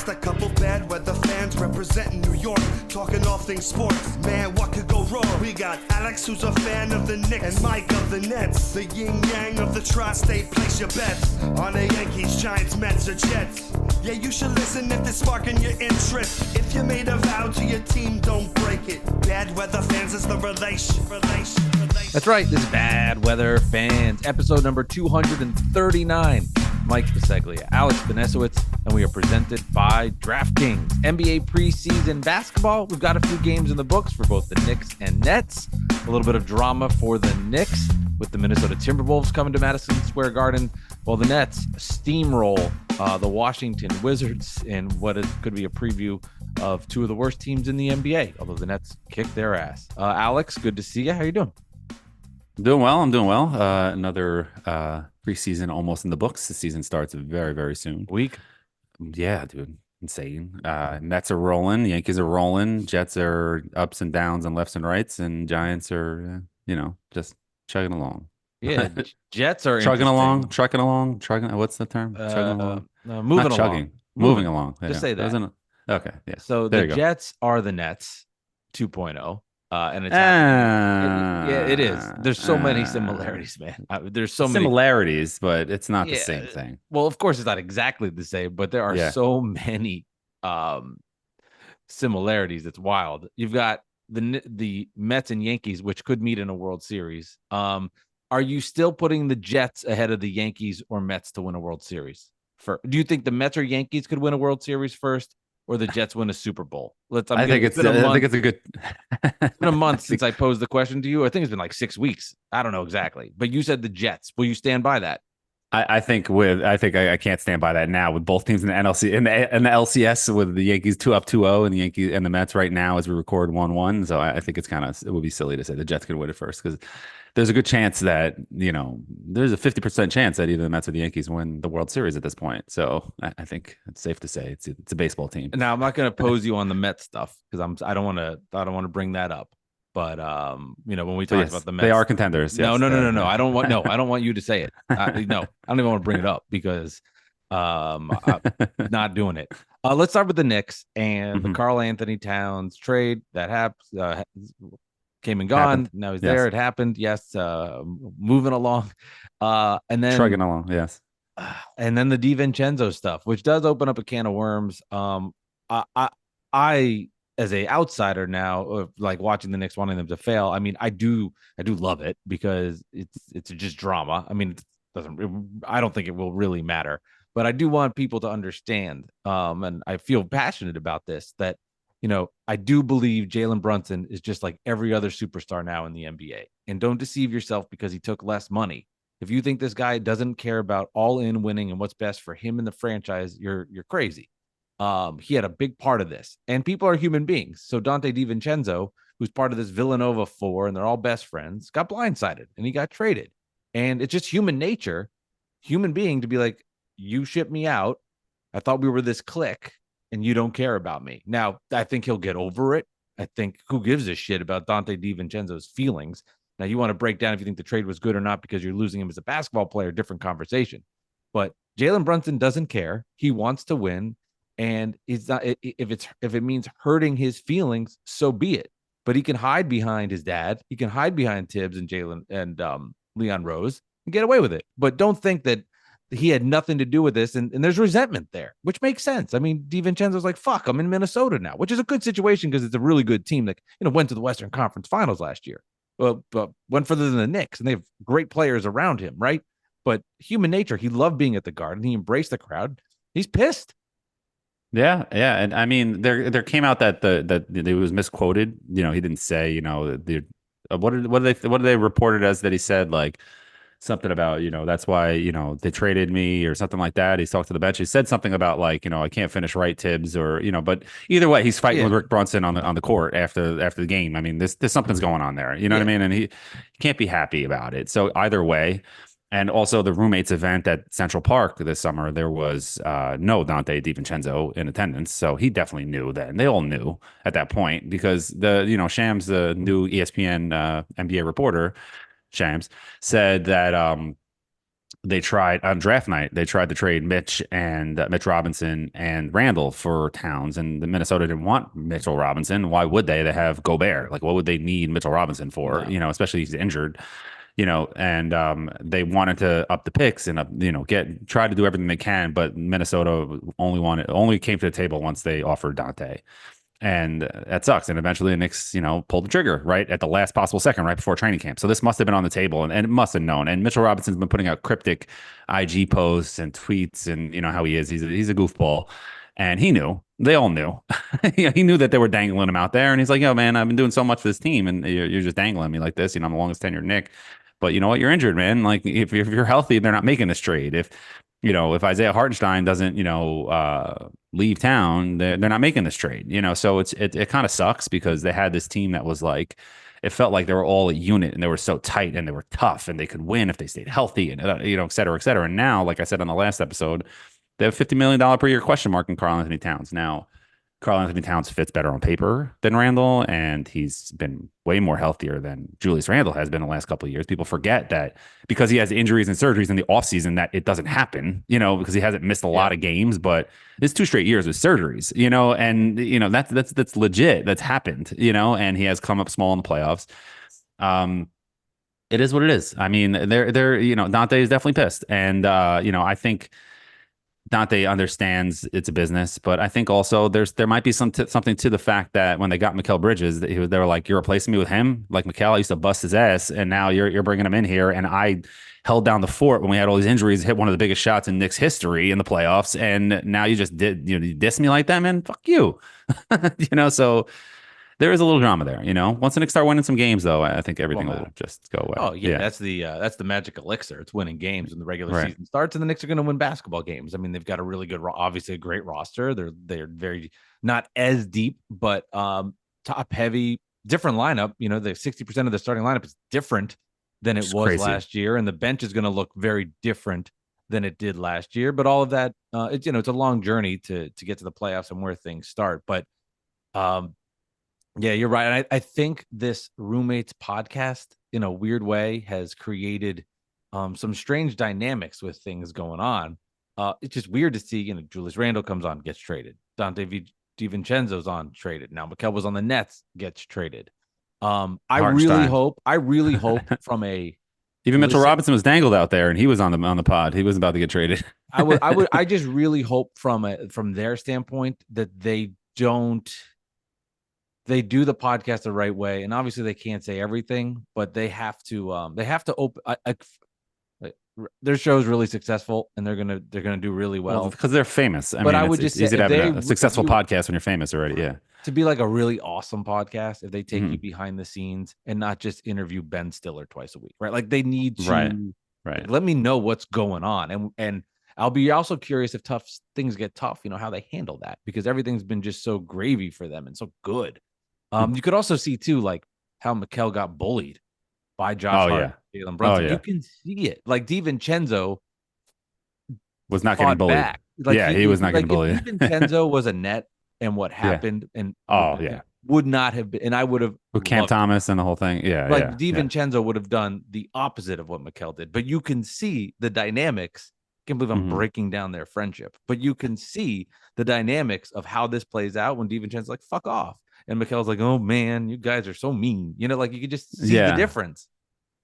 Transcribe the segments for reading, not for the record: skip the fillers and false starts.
just a couple bad weather fans representing New York, talking all things sports. Man, what could go wrong? We got Alex, who's a fan of the Knicks, and Mike of the Nets. The yin-yang of the tri-state, place your bets on the Yankees, Giants, Mets, or Jets. Yeah, you should listen if it's sparking your interest. If you made a vow to your team, don't break it. Bad weather fans is the relation. That's right, this is Bad Weather Fans, episode number 239. Mike Biseglia, Alex Benesowitz, and we are presented by DraftKings. NBA preseason basketball. We've got a few games in the books for both the Knicks and Nets. A little bit of drama for the Knicks with the Minnesota Timberwolves coming to Madison Square Garden, while the Nets steamroll the Washington Wizards in what could be a preview of two of the worst teams in the NBA, although the Nets kicked their ass. Alex, good to see you. How you doing? I'm doing well. Another preseason almost in the books. The season starts very, very soon. Week? Yeah, dude. Insane. Mets are rolling. Yankees are rolling. Jets are ups and downs and lefts and rights. And Giants are, just chugging along. Yeah, Jets are trucking along. What's the term? Chugging along. Moving Not along. chugging. Moving along. Just say that. Okay. Yeah. So there the Jets are the Nets 2.0. And it's it is. There's so many similarities, man. There's so many similarities, but it's not the same thing. Well, of course, it's not exactly the same, but there are so many similarities. It's wild. You've got the Mets and Yankees, which could meet in a World Series. Are you still putting the Jets ahead of the Yankees or Mets to win a World Series? Do you think the Mets or Yankees could win a World Series first, or the Jets win a Super Bowl? I think it's a good. It's been a month since I posed the question to you. I think it's been like 6 weeks. I don't know exactly, but you said the Jets. Will you stand by that? I think I can't stand by that now with both teams in the NLC in the LCS with the Yankees 2-2-0 and the Yankees and the Mets right now as we record 1-1. So I think it would be silly to say the Jets could win it first because there's a good chance that there's a 50% chance that either the Mets or the Yankees win the World Series at this point. So I think it's safe to say it's a baseball team. Now I'm not going to pose you on the Mets stuff because I don't want to bring that up. But when we talk about the Mets, they are contenders. No. I don't want you to say it. No, I don't even want to bring it up because I'm not doing it. Let's start with the Knicks and the Karl Anthony Towns trade that happened. Came and gone. Now he's there. It happened. Yes. Moving along. And then trugging along. Yes. And then the DiVincenzo stuff, which does open up a can of worms. I as a outsider now, of like watching the Knicks wanting them to fail. I mean, I do love it because it's just drama. I mean, I don't think it will really matter, but I do want people to understand. And I feel passionate about this, that I do believe Jalen Brunson is just like every other superstar now in the NBA. And don't deceive yourself because he took less money. If you think this guy doesn't care about all-in winning and what's best for him and the franchise, you're crazy. He had a big part of this. And people are human beings. So Dante DiVincenzo, who's part of this Villanova 4, and they're all best friends, got blindsided and he got traded. And it's just human nature, human being to be like, you shipped me out. I thought we were this clique. And you don't care about me. Now, I think he'll get over it. I think who gives a shit about Dante DiVincenzo's feelings? Now, you want to break down if you think the trade was good or not because you're losing him as a basketball player, different conversation. But Jalen Brunson doesn't care. He wants to win. And it's not, if it means hurting his feelings, so be it. But he can hide behind his dad. He can hide behind Tibbs and Jalen and Leon Rose and get away with it. But don't think that he had nothing to do with this, and there's resentment there, which makes sense. I mean, DiVincenzo's like, fuck, I'm in Minnesota now, which is a good situation because it's a really good team that went to the Western Conference Finals last year. Well, but went further than the Knicks, and they have great players around him, right? But human nature, he loved being at the Garden. He embraced the crowd. He's pissed. Yeah, and I mean, there came out that it was misquoted. He didn't say, what did they report it as that he said like something about, that's why, they traded me or something like that. He's talked to the bench. He said something about like, I can't finish right, Tibbs, or, but either way, he's fighting with Rick Brunson on the court after the game. I mean, there's something's going on there. You know what I mean? And he can't be happy about it. So either way, and also the roommates event at Central Park this summer, there was no Dante DiVincenzo in attendance. So he definitely knew then. They all knew at that point because Shams, the new ESPN NBA reporter, Shams, said that they tried on draft night. They tried to trade Mitch Robinson and Randall for Towns, and the Minnesota didn't want Mitchell Robinson. Why would they? They have Gobert. Like, what would they need Mitchell Robinson for? No. Especially he's injured. And they wanted to up the picks and try to do everything they can, but Minnesota only came to the table once they offered Dante. And that sucks. And eventually the Knicks, pulled the trigger right at the last possible second, right before training camp. So this must have been on the table and it must have known. And Mitchell Robinson's been putting out cryptic IG posts and tweets and how he is. He's a goofball. And he knew. They all knew. He knew that they were dangling him out there. And he's like, yo, man, I've been doing so much for this team. And you're just dangling me like this. I'm the longest tenured Knick. But you know what? You're injured, man. Like, if you're healthy, they're not making this trade. If Isaiah Hartenstein doesn't, leave town, they're not making this trade, so it kind of sucks because they had this team that was like, it felt like they were all a unit and they were so tight and they were tough and they could win if they stayed healthy and, et cetera, et cetera. And now, like I said on the last episode, they have $50 million per year question mark in Karl Anthony Towns. Now, Karl Anthony Towns fits better on paper than Randall, and he's been way more healthier than Julius Randle has been the last couple of years. People forget that because he has injuries and surgeries in the offseason that it doesn't happen, because he hasn't missed a lot of games, but it's 2 straight years with surgeries, and that's legit. That's happened, and he has come up small in the playoffs. It is what it is. I mean, they're Dante is definitely pissed, and I think Dante understands it's a business, but I think also there might be something to the fact that when they got Mikal Bridges, they were like, you're replacing me with him? Like, Mikal, I used to bust his ass, and now you're bringing him in here, and I held down the fort when we had all these injuries, hit one of the biggest shots in Knicks history in the playoffs, and now you just you diss me like that, man? Fuck you. So there is a little drama there, Once the Knicks start winning some games, though, I think everything will just go away. Oh yeah, that's the magic elixir. It's winning games when the regular season starts, and the Knicks are going to win basketball games. I mean, they've got a really good, obviously a great roster. They're very not as deep, but top heavy, different lineup. The 60% of the starting lineup is different than it was crazy last year, and the bench is going to look very different than it did last year. But all of that, it's a long journey to get to the playoffs and where things start, but. Yeah, you're right. And I think this roommates podcast, in a weird way, has created some strange dynamics with things going on. It's just weird to see, Julius Randle comes on, gets traded. Dante DiVincenzo's on, traded. Now Mikal was on the Nets, gets traded. I really hope from a even Mitchell Robinson was dangled out there, and he was on the pod. He was about to get traded. I just really hope from their standpoint that they do the podcast the right way, and obviously they can't say everything, but they have to open. Their show is really successful, and they're gonna do really well because they're famous. I would just say easy to have a successful podcast when you're famous already. Yeah, to be like a really awesome podcast, if they take you behind the scenes and not just interview Ben Stiller twice a week, right? Like, they need to let me know what's going on, and I'll be also curious if things get tough, how they handle that, because everything's been just so gravy for them and so good. You could also see too, like, how Mikal got bullied by Josh Hart, Jalen Brunson. You can see it. Like, DiVincenzo was not getting bullied. Back. Like, he was not getting bullied. If DiVincenzo was a net, and what happened, and would not have been, and I would have Cam Thomas and the whole thing. DiVincenzo would have done the opposite of what Mikal did. But you can see the dynamics. I can't believe I'm breaking down their friendship, but you can see the dynamics of how this plays out when DiVincenzo's like, fuck off. And Mikal's like, oh man, you guys are so mean. Like, you could just see the difference.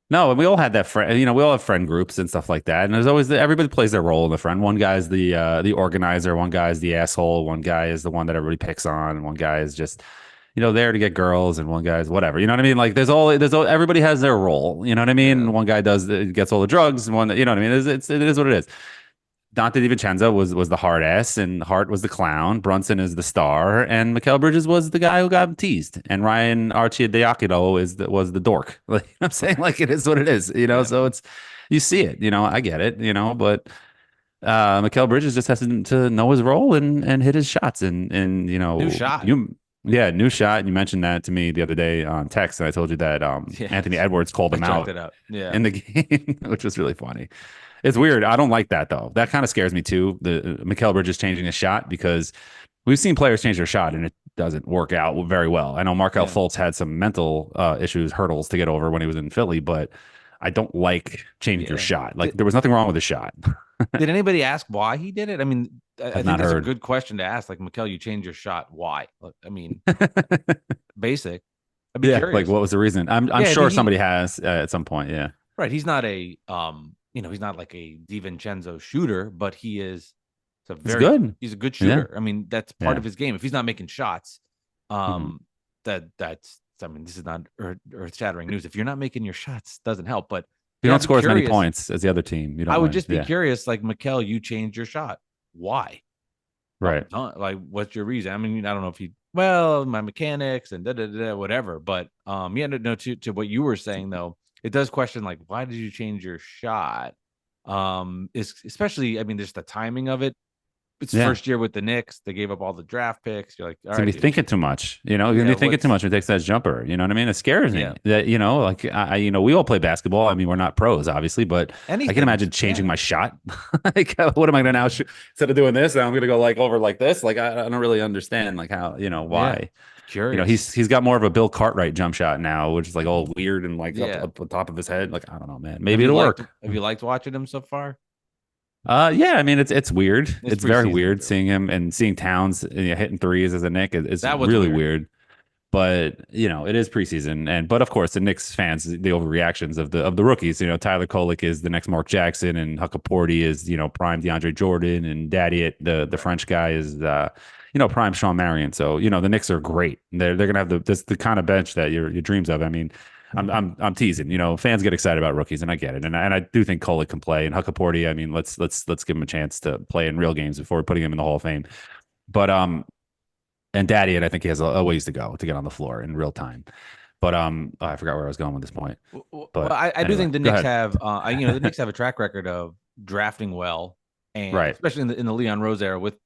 No, and we all had that friend. We all have friend groups and stuff like that. And there's always everybody plays their role in the friend. One guy's the organizer. One guy's the asshole. One guy is the one that everybody picks on. One guy is just there to get girls, and one guy's whatever. You know what I mean? Like, there's everybody has their role. You know what I mean? And one guy gets all the drugs, and one, you know what I mean? It is what it is. Dante DiVincenzo was the hard ass, and Hart was the clown. Brunson is the star, and Mikal Bridges was the guy who got teased. And Ryan Arcidiacono was the dork. Like, I'm saying, like, it is what it is, So you see it, I get it, but Mikal Bridges just has to know his role and hit his shots, and new shot. New shot. You mentioned that to me the other day on text, and I told you that Anthony Edwards called him out in the game, which was really funny. It's weird. I don't like that, though. That kind of scares me too. The Mikal Bridges changing a shot, because we've seen players change their shot and it doesn't work out very well. I know Markelle Fultz had some mental hurdles to get over when he was in Philly, but I don't like changing your Yeah. shot. Like there was nothing wrong with the shot. Did anybody ask why he did it? I mean, I I've think not that's a heard. good question to ask. Like, Mikal, you changed your shot. Why? I mean, basic. I'd be Yeah, like curious. what was the reason? I'm Yeah, I sure mean, somebody has at some point. Yeah, right. He's not a he's not like a DiVincenzo shooter, but he's good. he's a good Yeah, shooter. I mean, that's part yeah. of his game. If he's not making shots, Mhm. that's I mean, this is not earth shattering news. If you're not making your shots, doesn't help. But If you yeah, don't I'd be score as many curious. points as the other team, you I don't would win. just be Yeah, curious, like Mikal, you changed your shot. Why? right. Like, what's your reason? I mean, I don't know if my mechanics and whatever. But yeah, no, to what you were saying though, it does question like, why did you change your shot? Is especially, I mean, there's the timing of it. It's Yeah. first year with the Knicks. They gave up all the draft picks. You're like, all It's gonna right, be dude. thinking too much, you know. You're gonna Yeah, be thinking too what's much when it takes that jumper. You know what I mean? It scares yeah, me that like we all play basketball. I mean, we're not pros, obviously, but I can anything. imagine Yeah, changing my shot. Like, what am I gonna now? Instead of doing this, I'm gonna go like over like this. Like, I don't really understand like how yeah. why. Curious. He's got more of a Bill Cartwright jump shot now, which is like all weird and like Yeah. up on top of his head. Like, I don't know, man. Maybe it'll work. Have you liked watching him so far? Yeah, I mean it's weird. It's It's very preseason weird too. seeing him and seeing Towns hitting threes as a Nick is That was really weird. weird. But it is preseason, but of course the Knicks fans, the overreactions of the rookies. Tyler Kolek is the next Mark Jackson, and Huckaporty is prime DeAndre Jordan, and Daddy, the French guy, is prime Sean Marion. So the Knicks are great. They're gonna have the kind of bench that your dreams of. I mean, I'm teasing. Fans get excited about rookies, and I get it, and I do think Kolek can play, and Huckaporty. I mean, let's give him a chance to play in real games before putting him in the Hall of Fame. But and Daddy, and I think he has a ways to go to get on the floor in real time. But I forgot where I was going with this point. Well, But I do anyway, think the go Knicks ahead. have, the Knicks have a track record of drafting well, and Right. especially in the Leon Rose era with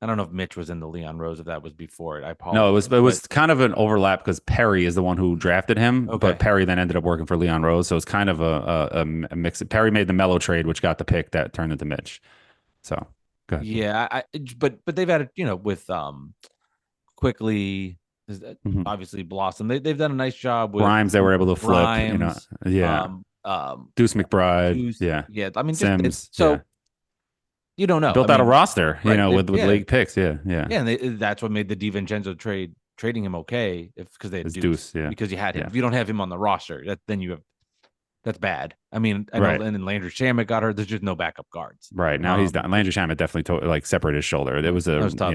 I don't know if Mitch was in the Leon Rose, if that was before it. I No, apologize. it was kind of an overlap because Perry is the one who drafted him, Okay. but Perry then ended up working for Leon Rose, so it's kind of a mix. Perry made the Mello trade, which got the pick that turned into Mitch. So go ahead. Yeah, but they've had it, with quickly, Mhm. obviously Blossom. They've done a nice job with Grimes, they were able to flip. Grimes, Yeah. Deuce McBride. Deuce, Yeah. yeah. I mean, Sims. so Yeah. you don't know. I Built out a mean, roster, right? with Yeah, late picks. Yeah. Yeah. yeah, and that's what made the DiVincenzo trading him okay, because they had It's Deuce, Deuce. Yeah. because you had him. Yeah. If you don't have him on the roster, then you have that's bad. I mean, I know, Right. and then Landry Shamet got hurt. There's just no backup guards. Right. Now he's done. Landry Shamet definitely separated his shoulder. It was That was tough.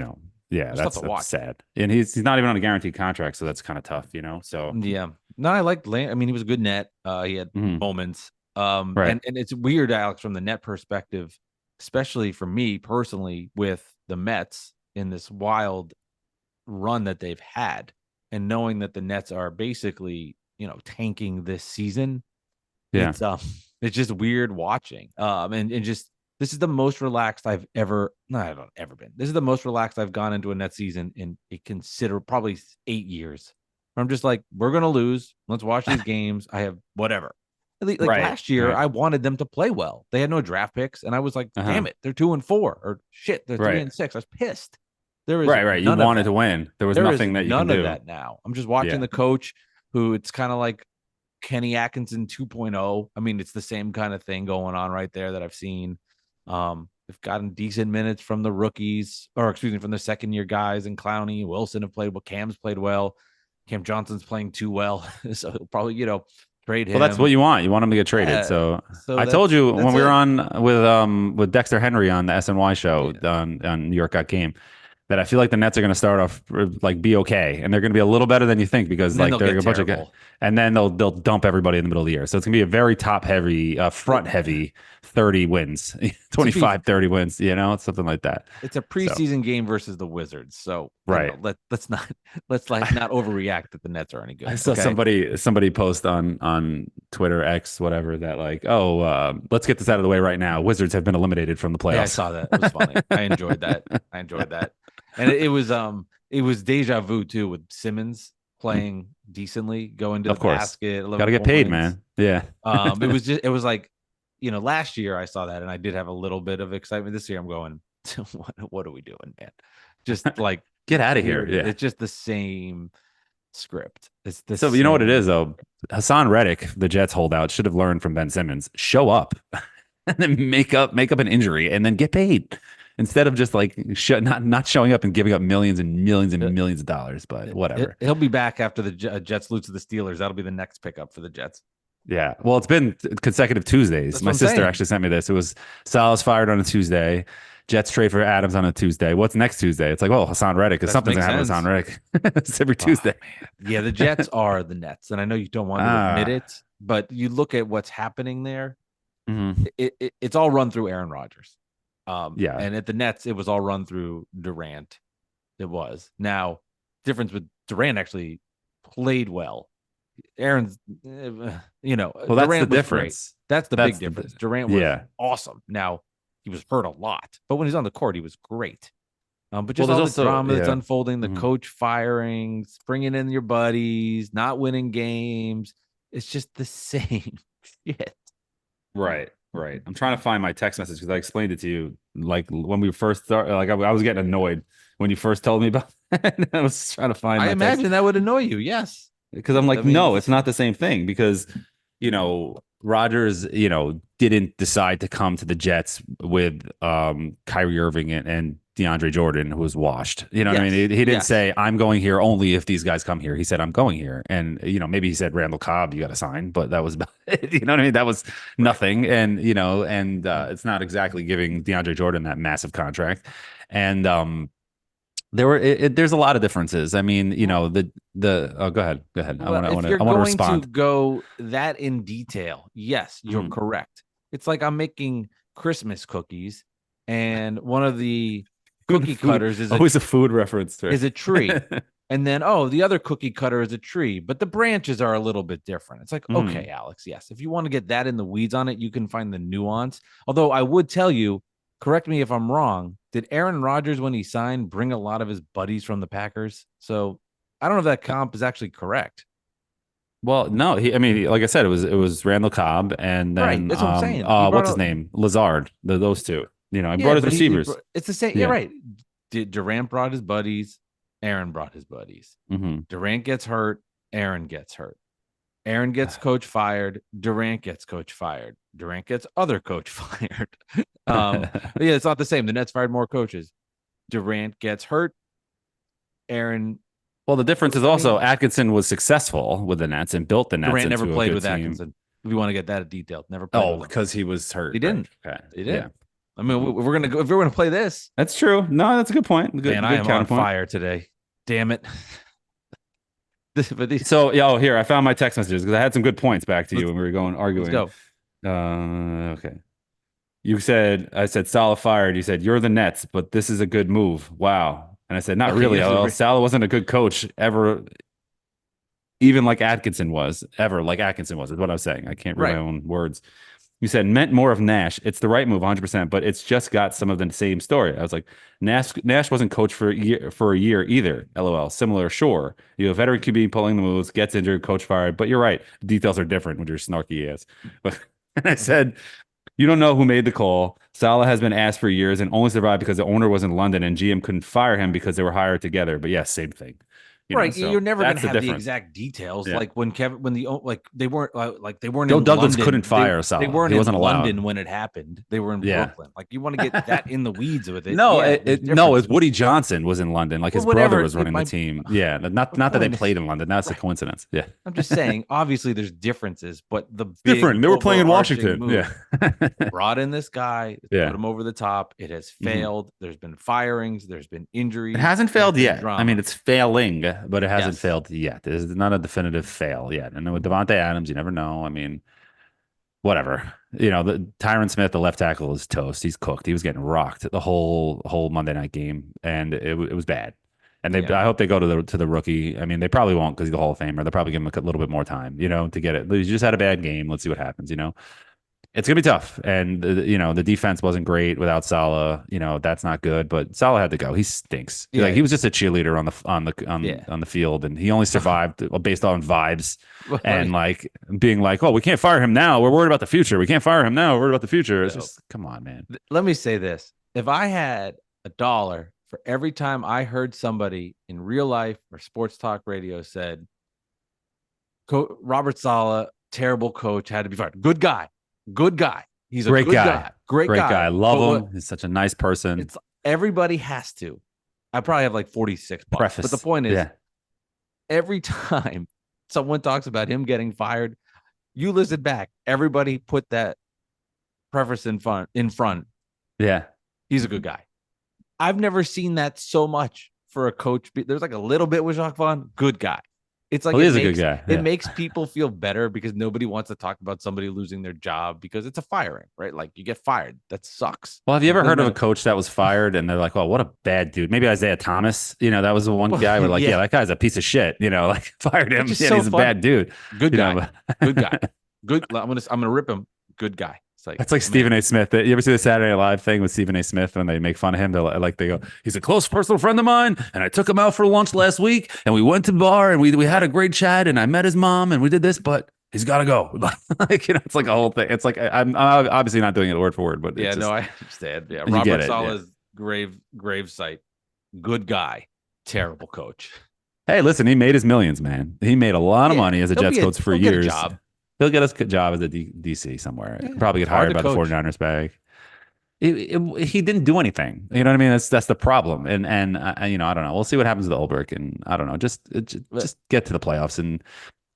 yeah, It's tough to that's watch. sad. And he's not even on a guaranteed contract, so that's kind of tough, So Yeah, no, I liked Land. I mean, he was a good net. He had Mhm. moments. Right. And it's weird, Alex, from the net perspective, especially for me personally, with the Mets in this wild run that they've had, and knowing that the Nets are basically, tanking this season. Yeah. It's just weird watching. And just this is the most relaxed I've ever been. This is the most relaxed I've gone into a net season in a probably 8 years. I'm just like, we're gonna lose. Let's watch these games. I have whatever. Like Right. last year, Right. I wanted them to play well. They had no draft picks, and I was like, Uh-huh. damn it, they're 2-4, or shit, they're Right. 3-6. I was pissed. There is Right. You none of wanted that. to win. There was There is nothing that you can none of do. that now. I'm just watching Yeah. the coach, who it's kind of like Kenny Atkinson 2.0. I mean, it's the same kind of thing going on right there that I've seen. They've gotten decent minutes from the rookies, or excuse me, from the second year guys, and Clowney and Wilson have played well. Cam's played well. Cam Johnson's playing too well. So he'll probably, trade him. Well, that's what you want. You want him to get traded. Yeah. So So I told you when we it. were on with Dexter Henry on the SNY show on New York Got Game that I feel like the Nets are going to start off like be okay, and they're going to be a little better than you think because And then like they'll they're get a bunch of terrible. guys, and then they'll dump everybody in the middle of the year. So it's going to be a very top heavy, front heavy 30 wins, 25, 30 wins. It's something like that. It's a preseason game versus the Wizards. So Right. Let's not overreact that the Nets are any good. I saw okay? somebody post on Twitter X whatever that like let's get this out of the way right now. Wizards have been eliminated from the playoffs. Yeah, I saw that. It was funny. I enjoyed that. And it was deja vu too, with Simmons playing decently, going to Of the course. basket. Got to get paid, points. man. Yeah. It was like, last year I saw that and I did have a little bit of excitement. This year I'm going, what are we doing, man? Just like Get out of here. weird. Yeah. It's just the same script. It's the So you know what it same. is though. Hassan Reddick, the Jets holdout, should have learned from Ben Simmons. Show up, and then make up an injury, and then get paid instead of just like not showing up and giving up millions and millions and millions of dollars. But whatever. He'll be back after the Jets lose to the Steelers. That'll be the next pickup for the Jets. Yeah. Well, it's been consecutive Tuesdays. That's My what I'm sister saying. actually sent me this. It was Salah's fired on a Tuesday. Jets trade for Adams on a Tuesday. What's next Tuesday? It's like, well, Hassan Reddick, because That something's makes gonna happen with sense. Hassan Reddick. It's every Tuesday. Yeah, the Jets are the Nets, and I know you don't want to admit it, but you look at what's happening there. Mhm. It's all run through Aaron Rodgers. Yeah. And at the Nets, it was all run through Durant. It was. Now, difference with Durant actually played well. Aaron's, Well, that's Durant the was great. difference. That's the That's big the difference. Durant was yeah. awesome. Now, he was hurt a lot, but when he's on the court, he was great. But Well, just there's all the also- drama that's yeah. unfolding, the Mhm. coach firings, bringing in your buddies, not winning games. It's just the same shit. Right. I'm trying to find my text message because I explained it to you like when we first started. Like I was getting annoyed when you first told me about it. I was trying to find I my imagine that would annoy you. Yes. because I'm like, I mean, no, it's not the same thing because Rodgers, didn't decide to come to the Jets with Kyrie Irving and DeAndre Jordan, who was washed. You know what I Yes. mean? He didn't Yes. say, I'm going here only if these guys come here. He said, I'm going here. And, maybe he said Randall Cobb, you got to sign, but that was about it. You know what I mean? That was nothing. And, it's not exactly giving DeAndre Jordan that massive contract. And there's a lot of differences. I mean, oh, go ahead. Well, I if want you're to going respond. to go that in detail, yes, you're Mhm. correct. It's like I'm making Christmas cookies, and one of the cookie cutters is always a food reference to is a tree. And then, the other cookie cutter is a tree, but the branches are a little bit different. It's like, Mhm. okay, Alex, yes. If you want to get that in the weeds on it, you can find the nuance. Although I would tell you, correct me if I'm wrong, did Aaron Rodgers, when he signed, bring a lot of his buddies from the Packers? So I don't know if that comp is actually correct. Well, no, like I said, it was Randall Cobb and then Right, that's what I'm saying. He what's brought his up- name? Lazard. Those two. And Yeah, brought his but receivers. it's the same. Yeah. Yeah, right. Durant brought his buddies. Aaron brought his buddies. hmm Durant gets hurt. Aaron gets hurt. Aaron gets coach fired. Durant gets coach fired. Durant gets other coach fired. But yeah, it's not the same. The Nets fired more coaches. Durant gets hurt. Aaron. Well, the difference is also Atkinson was successful with the Nets and built the Nets. Durant never into a played good with team. Atkinson. If you want to get that detailed, never played. Oh, with him. because he was hurt. He didn't. Right. Okay. He didn't. Yeah. I mean, if we're gonna play this. That's true. No, that's a good point. Good, Man, good I am on counterpoint. fire today. Damn it. So, here I found my text messages because I had some good points back to you when we were going arguing. Let's go. Okay. I said Salah fired. You said you're the Nets, but this is a good move. Wow. And I said, not Okay, really. yes, Salah wasn't a good coach ever, even like Atkinson was. Ever like Atkinson was, is what I was saying. I can't read my own words. You said meant more of Nash. It's the right move, 100%, but it's just got some of the same story. I was like, Nash wasn't coached for a year either. LOL. Similar, sure. You have veteran QB pulling the moves, gets injured, coach fired. But you're right. The details are different when you're snarky ass. But and I said, you don't know who made the call. Salah has been asked for years and only survived because the owner was in London and GM couldn't fire him because they were hired together. But yes, same thing. So you're never going that's to have the difference. exact details. Yeah. Like when they weren't Joe in Douglas London. couldn't fire They Salah. weren't He wasn't in allowed. London when it happened. They were in Yeah. Brooklyn. Like you want to get that in the weeds with it. No, Yeah, there's it's differences. Woody Johnson was in London. Like his whatever, brother was running the team. Yeah, not that they point is- played in London. That's a coincidence. Yeah, I'm just saying. Obviously, there's differences, but the big different. They were playing in overarching Washington. move, Yeah, brought in this guy, Yeah. put him over the top. It has failed. There's been firings. There's been injuries. it hasn't failed there's been yet. drama. I mean, it's failing, but it hasn't Yes. failed yet. It's not a definitive fail yet. And with Devontae Adams, you never know. I mean, whatever. The Tyron Smith, the left tackle, is toast. He's cooked. He was getting rocked the whole Monday night game, and it was bad. And I hope they go to the rookie. I mean, they probably won't because he's the Hall of Famer. They'll probably give him a little bit more time, to get it. He just had a bad game. Let's see what happens. It's gonna be tough, and the defense wasn't great without Salah. That's not good. But Salah had to go. He stinks. Yeah. Like he was just a cheerleader on the field, and he only survived based on vibes and like being like, oh, we can't fire him now. We're worried about the future. We can't fire him now. We're worried about the future. It's just come on, man. Let me say this: if I had $1 for every time I heard somebody in real life or sports talk radio said, Robert Saleh, terrible coach, had to be fired. Good guy. Good guy. He's a Great good guy. Great guy. I love But him. He's such a nice person. It's everybody has to. I probably have like 46 bucks. Preface. But the point is, yeah. every time someone talks about him getting fired, you listen back. Everybody put that preface in front. Yeah. He's a good guy. I've never seen that so much for a coach. There's like a little bit with Jacques Vaughn. Good guy. It's like he is a good guy. It makes people feel better because nobody wants to talk about somebody losing their job because it's a firing, right? Like you get fired. That sucks. Well, have you ever heard of a coach that was fired and they're like, "Oh, what a bad dude"? Maybe Isaiah Thomas. That was the one guy where like, yeah, that guy's a piece of shit. Like fired him. Yeah, he's a bad dude. Good guy. Good guy. Good. I'm gonna rip him. Good guy. That's like Stephen A. Smith. You ever see the Saturday Night Live thing with Stephen A. Smith when they make fun of him? They go, "He's a close personal friend of mine, and I took him out for lunch last week, and we went to the bar, and we had a great chat, and I met his mom, and we did this, but he's got to go." It's like a whole thing. It's like I'm obviously not doing it word for word, but yeah, no, I understand. Yeah, Robert Saleh's grave site. Good guy, terrible coach. Hey, listen, he made his millions, man. He made a lot of money as a Jets coach for years. He'll get us a job as a DC somewhere. Yeah, probably get hired by the 49ers bag. He didn't do anything. You know what I mean? That's the problem. And I don't know. We'll see what happens with Ulbrich. And I don't know. Just get to the playoffs. And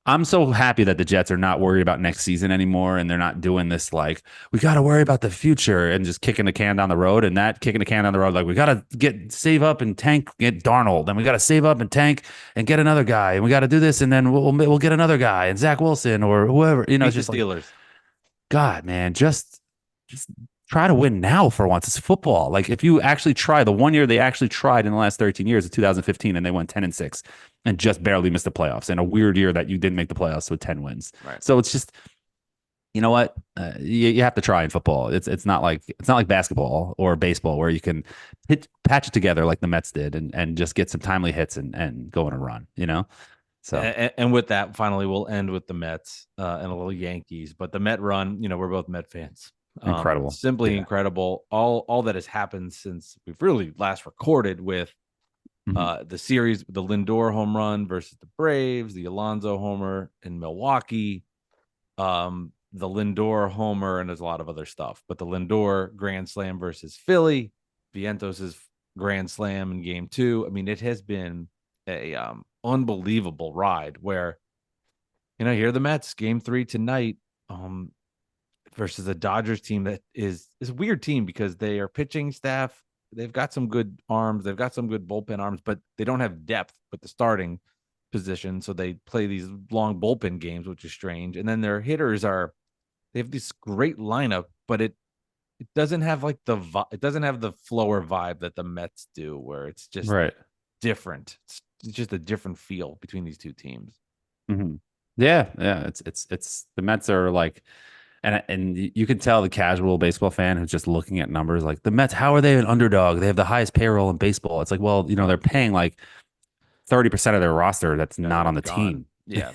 I'm so happy that the Jets are not worried about next season anymore. And they're not doing this like, we got to worry about the future and just kicking the can down the road. And that kicking the can down the road, like we got to save up and tank, get Darnold. And we got to save up and tank and get another guy. And we got to do this. And then we'll get another guy and Zach Wilson or whoever, it's just Steelers. Like, God, man, just try to win now for once. It's football. Like if you actually try, the one year they actually tried in the last 13 years of 2015 and they went 10-6 and just barely missed the playoffs, in a weird year that you didn't make the playoffs with 10 wins. Right. So it's just, you know what? You have to try in football. It's not like basketball or baseball where you can patch it together like the Mets did and just get some timely hits and go on a run, So and with that, finally, we'll end with the Mets and a little Yankees. But the Met run, we're both Met fans. Incredible. Simply incredible. All that has happened since we've really last recorded with the series, the Lindor home run versus the Braves, the Alonso homer in Milwaukee, the Lindor homer, and there's a lot of other stuff. But the Lindor grand slam versus Philly, Vientos' grand slam in game 2. I mean, it has been a unbelievable ride where, here are the Mets game 3 tonight versus a Dodgers team that is a weird team because they are pitching staff. They've got some good arms. They've got some good bullpen arms, but they don't have depth with the starting position. So they play these long bullpen games, which is strange. And then their hitters they have this great lineup, but it doesn't have like it doesn't have the flower vibe that the Mets do, where it's just different. It's just a different feel between these two teams. Mm-hmm. Yeah. It's the Mets are like, and you can tell the casual baseball fan who's just looking at numbers like the Mets, how are they an underdog? They have the highest payroll in baseball. It's like, well, they're paying like 30% of their roster that's not on the team. Yeah.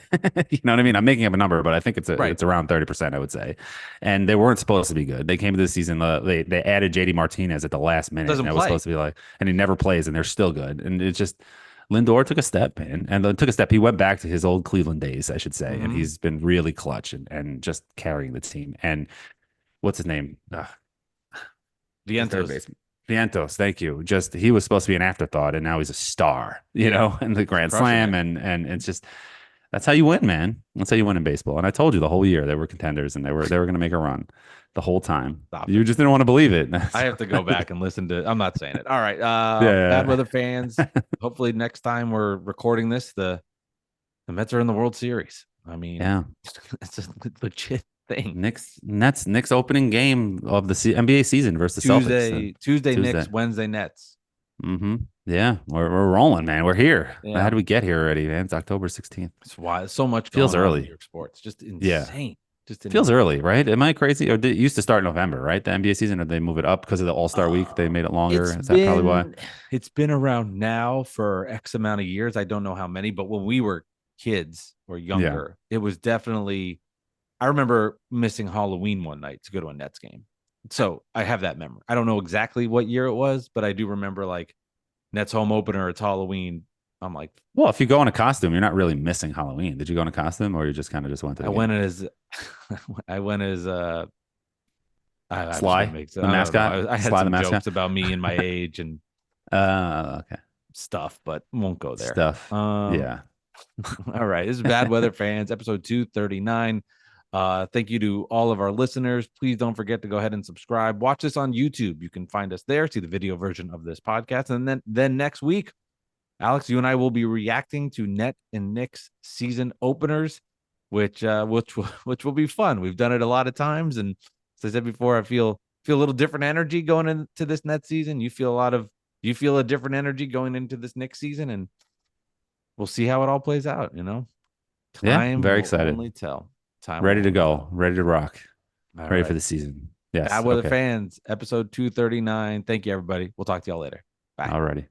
You know what I mean? I'm making up a number, but I think it's around 30%, I would say. And they weren't supposed to be good. They came to the season, they added JD Martinez at the last minute. Doesn't and it play. was supposed to be like, and he never plays, and they're still good. And it's just, Lindor took a step, man. And took a step. He went back to his old Cleveland days, I should say. Mm-hmm. And he's been really clutch and just carrying the team. And what's his name? Vientos, thank you. Just he was supposed to be an afterthought, and now he's a star, in the Grand Slam. And it's just, that's how you win, man. That's how you win in baseball. And I told you the whole year they were contenders and they were going to make a run the whole time. You just didn't want to believe it. I have to go back and listen to. I'm not saying it. All right, Bad Weather fans. Hopefully next time we're recording this, the Mets are in the World Series. I mean, it's a legit thing. Knicks opening game of the NBA season versus the Celtics. Tuesday Knicks, Wednesday Nets. Mm-hmm. Yeah, we're rolling, man. We're here. Yeah. How did we get here already, man? It's October 16th. It's why so much feels going early. On in New York sports, just insane. Yeah. Just feels early, right? Am I crazy? Or it used to start in November, right? The NBA season, or they move it up because of the All-Star week? They made it longer. Is that probably why? It's been around now for X amount of years. I don't know how many, but when we were kids or younger, it was definitely. I remember missing Halloween one night to go to a Nets game. So I have that memory. I don't know exactly what year it was, but I do remember like Nets home opener. It's Halloween. I'm like, Well, if you go in a costume, you're not really missing Halloween. Did you go in a costume, or you just kind of just went to the I game? went as, I went as I'm just Sly, gonna make the I don't know. mascot. I had Sly, the some mascot. jokes about me and my age and Okay. stuff, but won't go there. Stuff. Yeah. All right. This is Bad Weather Fans, episode 239. Thank you to all of our listeners. Please don't forget to go ahead and subscribe. Watch us on YouTube. You can find us there, see the video version of this podcast. And then next week, Alex, you and I will be reacting to Net and Knicks season openers, which will be fun. We've done it a lot of times, and as I said before, I feel a little different energy going into this Net season. You feel a different energy going into this Knicks season, and we'll see how it all plays out. Time Yeah, very will excited. only tell. Time Ready will to only go. tell. Ready to rock. All Ready right. for the season. Yes. Bad Weather Okay. Fans, episode 239. Thank you, everybody. We'll talk to y'all later. Bye. Alrighty.